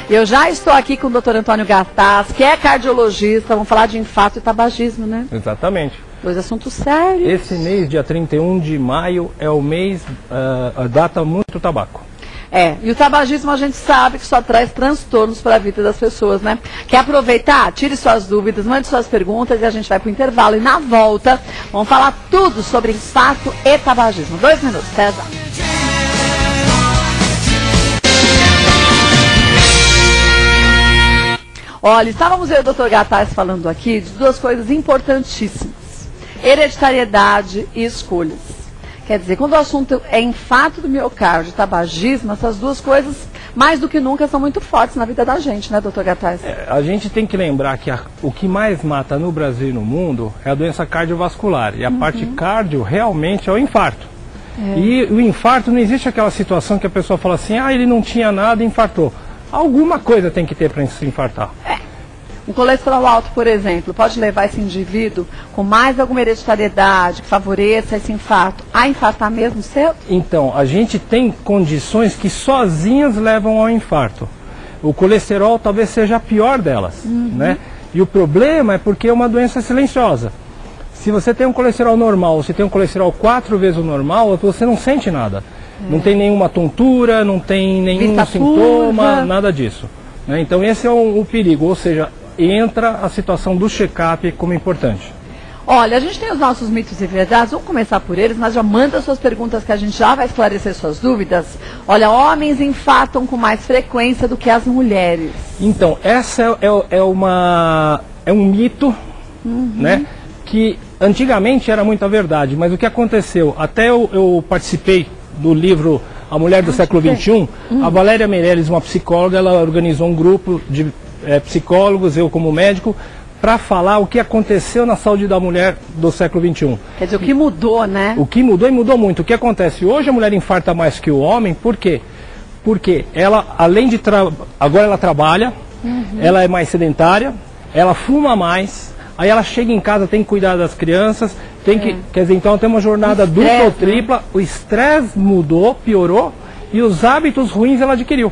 Eu já estou aqui com o Dr. Antônio Gattas, que é cardiologista. Vamos falar de infarto e tabagismo, né? Exatamente. Dois assuntos sérios. Esse mês, dia 31 de maio, é o mês, a data muito tabaco. E o tabagismo a gente sabe que só traz transtornos para a vida das pessoas, né? Quer aproveitar? Tire suas dúvidas, mande suas perguntas e a gente vai para o intervalo. E na volta, vamos falar tudo sobre infarto e tabagismo. 2 minutos, até já. Olha, estávamos eu e o Dr. Gattas falando aqui de duas coisas importantíssimas. Hereditariedade e escolhas. Quer dizer, quando o assunto é infarto do miocárdio e tabagismo, essas duas coisas, mais do que nunca, são muito fortes na vida da gente, né, doutor Gattas? A gente tem que lembrar que o que mais mata no Brasil e no mundo é a doença cardiovascular. E a parte cardio realmente é o infarto. E o infarto, não existe aquela situação que a pessoa fala assim, ele não tinha nada e infartou. Alguma coisa tem que ter para se infartar. Um colesterol alto, por exemplo, pode levar esse indivíduo com mais alguma hereditariedade que favoreça esse infarto a infartar mesmo cedo? Então, a gente tem condições que sozinhas levam ao infarto. O colesterol talvez seja a pior delas, né? E o problema é porque é uma doença silenciosa. Se você tem um colesterol normal, se tem um colesterol 4 vezes o normal, você não sente nada. Não tem nenhuma tontura, não tem nenhum sintoma, nada disso, né? Então esse é o perigo, ou seja, entra a situação do check-up como importante. Olha, a gente tem os nossos mitos e verdades, vamos começar por eles, mas já manda suas perguntas que a gente já vai esclarecer suas dúvidas. Olha, homens infartam com mais frequência do que as mulheres. Então, essa é um mito, né, que antigamente era muita verdade, mas o que aconteceu, até eu participei do livro A Mulher do Século XXI, a Valéria Meirelles, uma psicóloga, ela organizou um grupo de psicólogos, eu como médico, para falar o que aconteceu na saúde da mulher do século XXI. Quer dizer, o que mudou, né? O que mudou e mudou muito. O que acontece? Hoje a mulher infarta mais que o homem, por quê? Porque ela, além de agora ela trabalha, ela é mais sedentária, ela fuma mais, aí ela chega em casa, tem que cuidar das crianças, quer dizer, então ela tem uma jornada dupla ou tripla, o estresse mudou, piorou, e os hábitos ruins ela adquiriu.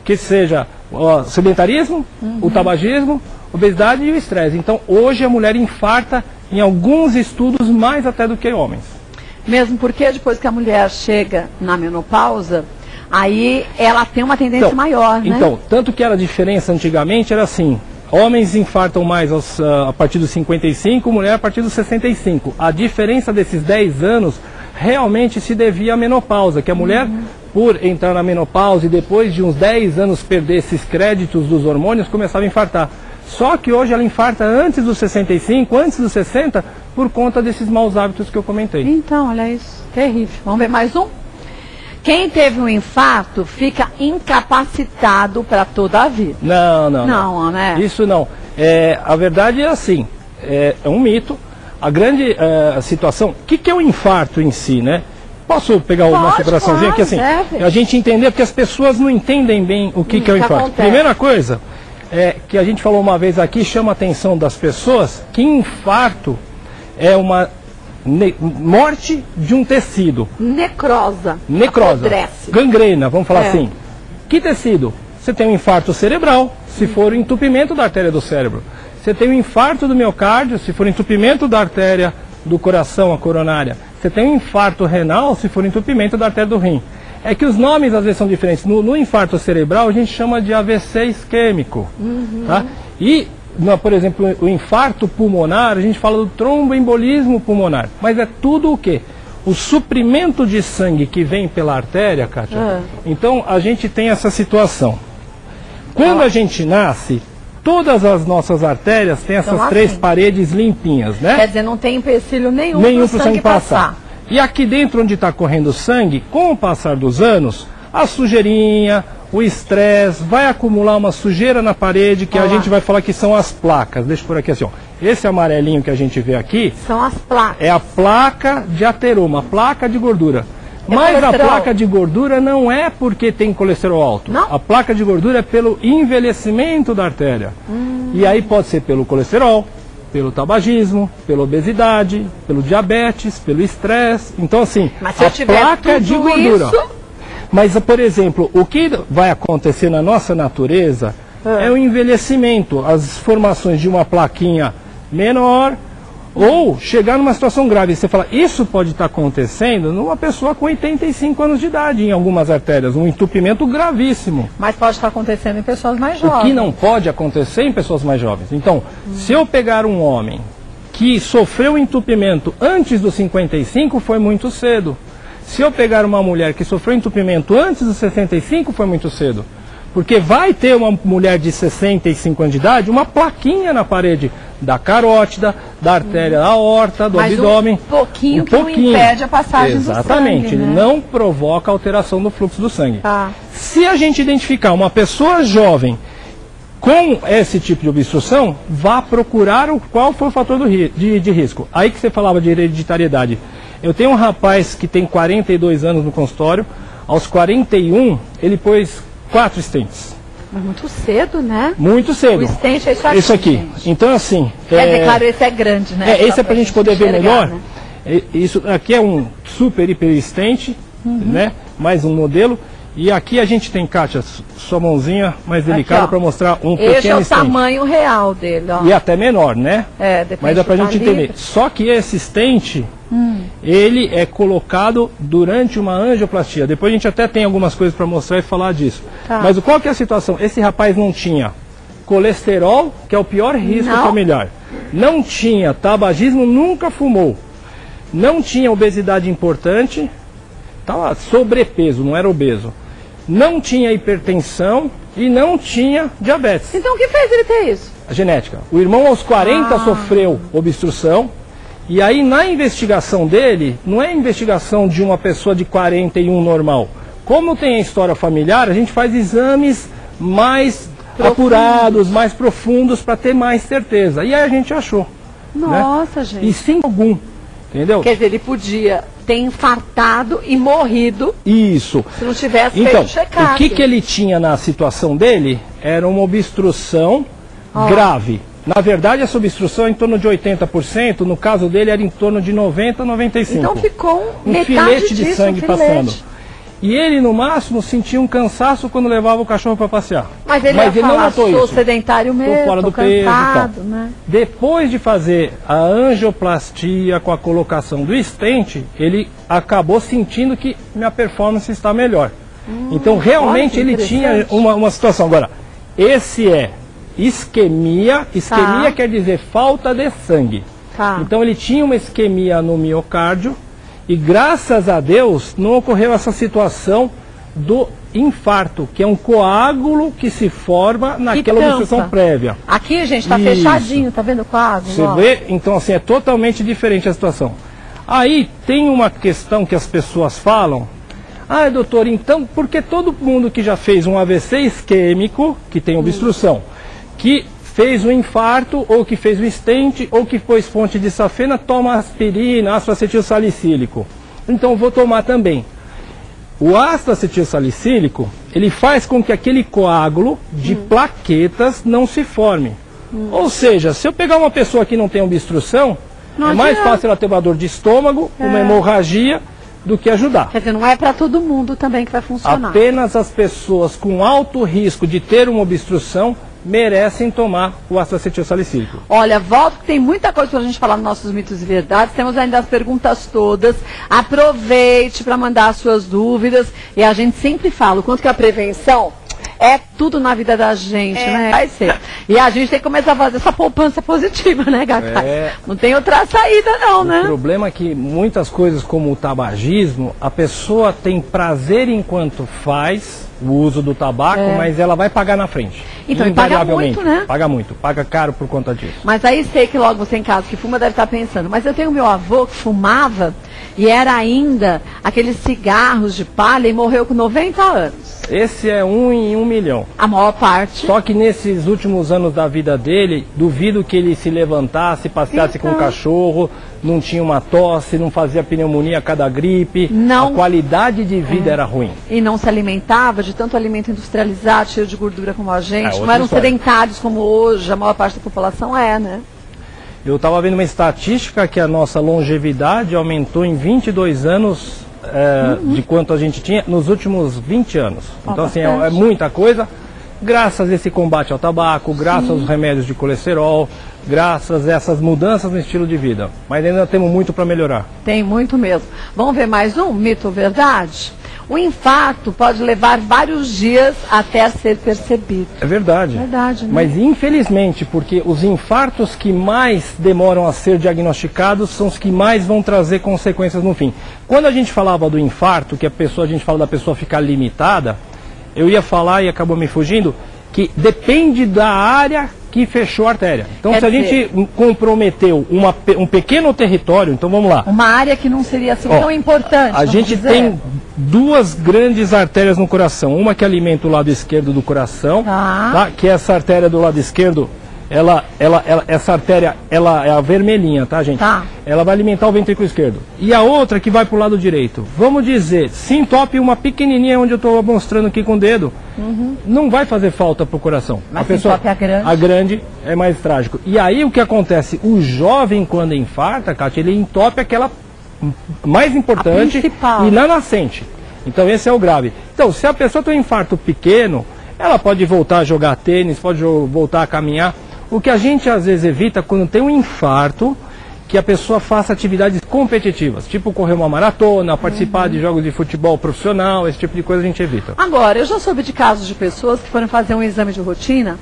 Que seja o sedentarismo, o tabagismo, obesidade e o estresse. Então, hoje a mulher infarta, em alguns estudos, mais até do que homens. Mesmo porque depois que a mulher chega na menopausa, aí ela tem uma tendência maior, né? Então, tanto que a diferença antigamente era assim, homens infartam mais a partir dos 55, mulher a partir dos 65. A diferença desses 10 anos realmente se devia à menopausa, que a mulher, por entrar na menopausa e depois de uns 10 anos perder esses créditos dos hormônios, começava a infartar. Só que hoje ela infarta antes dos 65, antes dos 60, por conta desses maus hábitos que eu comentei. Então, olha isso, terrível. Vamos ver mais um? Quem teve um infarto fica incapacitado para toda a vida. Não, né? Isso não. A verdade é assim, é um mito. A grande situação, o que é o infarto em si, né? Posso pegar uma separaçãozinha aqui assim? A gente entender, porque as pessoas não entendem bem o que é o infarto. Acontece. Primeira coisa, que a gente falou uma vez aqui, chama a atenção das pessoas, que infarto é uma morte de um tecido. Necrosa. Apodrece. Gangrena, vamos falar assim. Que tecido? Você tem um infarto cerebral, se for o entupimento da artéria do cérebro. Você tem um infarto do miocárdio, se for entupimento da artéria do coração, a coronária. Você tem um infarto renal, se for entupimento da artéria do rim. É que os nomes às vezes são diferentes. No infarto cerebral a gente chama de AVC isquêmico. Tá? E, por exemplo, o infarto pulmonar, a gente fala do tromboembolismo pulmonar. Mas é tudo o quê? O suprimento de sangue que vem pela artéria, Kátia. Então a gente tem essa situação. Quando a gente nasce, todas as nossas artérias têm essas três paredes limpinhas, né? Quer dizer, não tem empecilho nenhum para o sangue passar. E aqui dentro onde está correndo sangue, com o passar dos anos, a sujeirinha, o estresse, vai acumular uma sujeira na parede que a gente vai falar que são as placas. Deixa eu por aqui assim, ó. Esse amarelinho que a gente vê aqui... São as placas. É a placa de ateroma, a placa de gordura. Mas a placa de gordura não é porque tem colesterol alto. Não? A placa de gordura é pelo envelhecimento da artéria. E aí pode ser pelo colesterol, pelo tabagismo, pela obesidade, pelo diabetes, pelo estresse. Então assim, mas se eu a tiver placa de gordura. Isso... Mas, por exemplo, o que vai acontecer na nossa natureza é o envelhecimento, as formações de uma plaquinha menor, ou chegar numa situação grave. Você fala, isso pode estar acontecendo numa pessoa com 85 anos de idade, em algumas artérias, um entupimento gravíssimo. Mas pode estar acontecendo em pessoas mais O jovens. que não pode acontecer em pessoas mais jovens. Então, se eu pegar um homem que sofreu entupimento antes dos 55, foi muito cedo. Se eu pegar uma mulher que sofreu entupimento antes dos 65, foi muito cedo. Porque vai ter uma mulher de 65 anos de idade, uma plaquinha na parede da carótida, da artéria aorta, do abdômen. Um pouquinho que não impede a passagem do sangue. Exatamente, ele né? não provoca alteração do fluxo do sangue. Tá. Se a gente identificar uma pessoa jovem com esse tipo de obstrução, vá procurar qual foi o fator de risco. Aí que você falava de hereditariedade. Eu tenho um rapaz que tem 42 anos no consultório, aos 41 ele pôs 4 stents. Mas muito cedo, né? Muito cedo. O stent é isso aqui. Gente. Então, assim... Quer dizer, claro, esse é grande, né? Esse é pra gente poder ver melhor. Né? Isso aqui é um super hiper stent, né? Mais um modelo. E aqui a gente tem, Kátia, sua mãozinha mais delicada para mostrar um pequeno stent. Esse é o tamanho real dele, ó. E até menor, né? Depende. Mas é pra gente entender. Só que esse stent, ele é colocado durante uma angioplastia. Depois a gente até tem algumas coisas para mostrar e falar disso. Tá. Mas qual que é a situação? Esse rapaz não tinha colesterol, que é o pior risco familiar. Não tinha tabagismo, nunca fumou. Não tinha obesidade importante, estava sobrepeso, não era obeso. Não tinha hipertensão e não tinha diabetes. Então o que fez ele ter isso? A genética. O irmão aos 40 sofreu obstrução. E aí na investigação dele, não é investigação de uma pessoa de 41 normal. Como tem a história familiar, a gente faz exames mais apurados, mais profundos para ter mais certeza. E aí a gente achou. Nossa, né? gente. E sem algum. Entendeu? Quer dizer, ele podia ter infartado e morrido. Isso. Se não tivesse então, feito o check-up. O que ele tinha na situação dele era uma obstrução grave. Na verdade, essa obstrução é em torno de 80%, no caso dele era em torno de 90%, 95%. Então ficou um metade filete de disso, sangue passando. E ele, no máximo, sentia um cansaço quando levava o cachorro para passear. Mas ele não notou sou isso. sedentário mesmo, tô fora do peso, cansado, né? Depois de fazer a angioplastia com a colocação do stent, ele acabou sentindo que minha performance está melhor. Então, realmente, ele tinha uma situação. Agora, esse é isquemia. Isquemia quer dizer falta de sangue. Então, ele tinha uma isquemia no miocárdio. E graças a Deus não ocorreu essa situação do infarto, que é um coágulo que se forma naquela obstrução prévia. Aqui, gente, está fechadinho, tá vendo o coágulo? Você vê? Então, assim, é totalmente diferente a situação. Aí tem uma questão que as pessoas falam. Ah, doutor, então, porque todo mundo que já fez um AVC isquêmico, que tem obstrução, que fez um infarto, ou que fez um stent, ou que pôs fonte de safena, toma aspirina, ácido acetil salicílico. Então vou tomar também. O ácido acetil salicílico, ele faz com que aquele coágulo de plaquetas não se forme. Ou seja, se eu pegar uma pessoa que não tem obstrução, é mais fácil ela ter uma dor de estômago, uma hemorragia, do que ajudar. Quer dizer, não é para todo mundo também que vai funcionar. Apenas as pessoas com alto risco de ter uma obstrução merecem tomar o ácido acetil salicílico. Olha, volto que tem muita coisa para a gente falar nos nossos mitos e verdades. Temos ainda as perguntas todas. Aproveite para mandar as suas dúvidas. E a gente sempre fala o quanto que a prevenção é tudo na vida da gente, né? Vai ser. E a gente tem que começar a fazer essa poupança positiva, né, Gata? Não tem outra saída não, né? O problema é que muitas coisas como o tabagismo, a pessoa tem prazer enquanto faz o uso do tabaco, mas ela vai pagar na frente. Então, e paga muito, né? Paga muito, paga caro por conta disso. Mas aí sei que logo você em casa que fuma deve estar pensando, mas eu tenho meu avô que fumava e era ainda aqueles cigarros de palha e morreu com 90 anos. Esse é 1 em 1 milhão. A maior parte. Só que nesses últimos anos da vida dele, duvido que ele se levantasse, passeasse com o cachorro, não tinha uma tosse, não fazia pneumonia a cada gripe. Não. A qualidade de vida era ruim. E não se alimentava de tanto alimento industrializado, cheio de gordura como a gente. Não eram sedentários como hoje, a maior parte da população né? Eu estava vendo uma estatística que a nossa longevidade aumentou em 22 anos de quanto a gente tinha nos últimos 20 anos. Então, assim, é bastante. muita coisa. Graças a esse combate ao tabaco, graças aos remédios de colesterol, graças a essas mudanças no estilo de vida. Mas ainda temos muito para melhorar. Tem muito mesmo. Vamos ver mais um mito ou verdade? O infarto pode levar vários dias até ser percebido. É verdade. Verdade, né? Mas infelizmente, porque os infartos que mais demoram a ser diagnosticados são os que mais vão trazer consequências no fim. Quando a gente falava do infarto, que a gente fala da pessoa ficar limitada, eu ia falar e acabou me fugindo, que depende da área que fechou a artéria. Então, se a gente comprometeu um pequeno território, então vamos lá. Uma área que não seria assim tão importante. A gente tem duas grandes artérias no coração. Uma que alimenta o lado esquerdo do coração, tá? Que essa artéria do lado esquerdo, essa artéria, ela é a vermelhinha, tá, gente? Tá. Ela vai alimentar o ventrículo esquerdo. E a outra que vai para o lado direito. Vamos dizer, se entope uma pequenininha onde eu estou mostrando aqui com o dedo, não vai fazer falta para o coração. Mas a pessoa, entope a grande é mais trágico. E aí o que acontece? O jovem, quando infarta, Kátia, ele entope aquela mais importante e na nascente. Então esse é o grave. Então, se a pessoa tem um infarto pequeno, ela pode voltar a jogar tênis, pode voltar a caminhar. O que a gente às vezes evita quando tem um infarto, que a pessoa faça atividades competitivas, tipo correr uma maratona, participar de jogos de futebol profissional, esse tipo de coisa a gente evita. Agora, eu já soube de casos de pessoas que foram fazer um exame de rotina,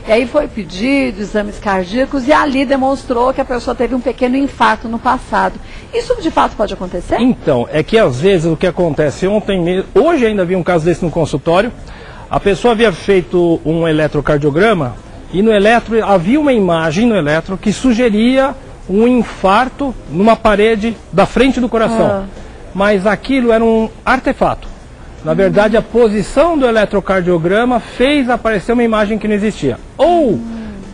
e aí foi pedido exames cardíacos, e ali demonstrou que a pessoa teve um pequeno infarto no passado. Isso de fato pode acontecer? Então, é que às vezes o que acontece, hoje ainda vi um caso desse no consultório, a pessoa havia feito um eletrocardiograma, e no eletro havia uma imagem no eletro que sugeria um infarto numa parede da frente do coração. Mas aquilo era um artefato. Na verdade, a posição do eletrocardiograma fez aparecer uma imagem que não existia. Ou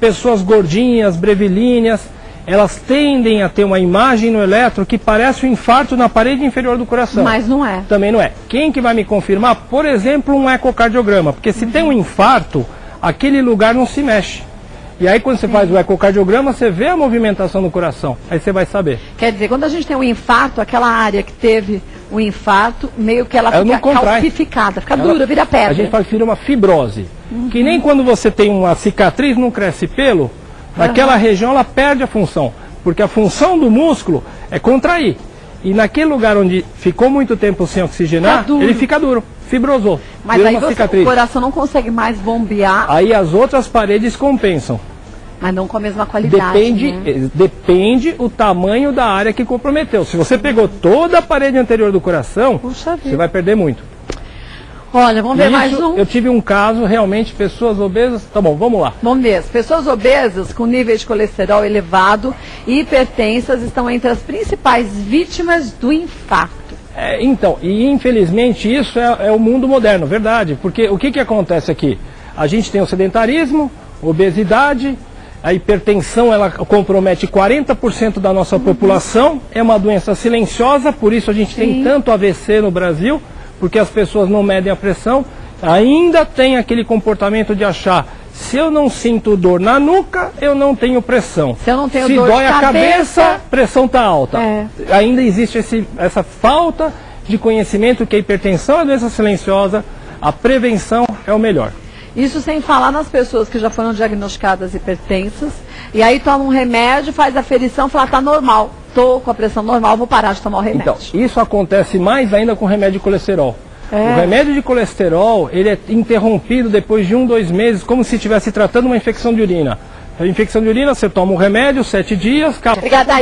pessoas gordinhas, brevilíneas, elas tendem a ter uma imagem no eletro que parece um infarto na parede inferior do coração. Mas não é. Também não é. Quem que vai me confirmar? Por exemplo, um ecocardiograma. Porque se tem um infarto, aquele lugar não se mexe. E aí quando você faz o ecocardiograma, você vê a movimentação do coração. Aí você vai saber. Quer dizer, quando a gente tem um infarto, aquela área que teve o infarto, meio que ela fica calcificada, fica dura, vira pedra. A gente fala que vira uma fibrose. Que nem quando você tem uma cicatriz, não cresce pelo, naquela região ela perde a função. Porque a função do músculo é contrair. E naquele lugar onde ficou muito tempo sem oxigenar, ele fica duro, fibrosou. Mas aí o coração não consegue mais bombear. Aí as outras paredes compensam. Mas não com a mesma qualidade. Depende o tamanho da área que comprometeu. Se você pegou toda a parede anterior do coração, você vai perder muito. Olha, vamos ver mais um. Eu tive um caso, realmente, pessoas obesas. Tá bom, vamos lá. Vamos ver. Pessoas obesas com nível de colesterol elevado e hipertensas estão entre as principais vítimas do infarto. Então, e infelizmente isso é o mundo moderno, verdade. Porque o que acontece aqui? A gente tem o sedentarismo, obesidade, a hipertensão ela compromete 40% da nossa população, é uma doença silenciosa, por isso a gente tem tanto AVC no Brasil, porque as pessoas não medem a pressão, ainda tem aquele comportamento de achar, se eu não sinto dor na nuca, eu não tenho pressão. Se eu não tenho dor de dói a cabeça, pressão está alta. Ainda existe essa falta de conhecimento que a hipertensão é doença silenciosa, a prevenção é o melhor. Isso sem falar nas pessoas que já foram diagnosticadas hipertensas, e aí toma um remédio, faz a aferição, fala, tá normal, tô com a pressão normal, vou parar de tomar o remédio. Então, isso acontece mais ainda com remédio de colesterol. O remédio de colesterol, ele é interrompido depois de 1, 2 meses, como se estivesse tratando uma infecção de urina. A infecção de urina, você toma o remédio, 7 dias... Obrigada,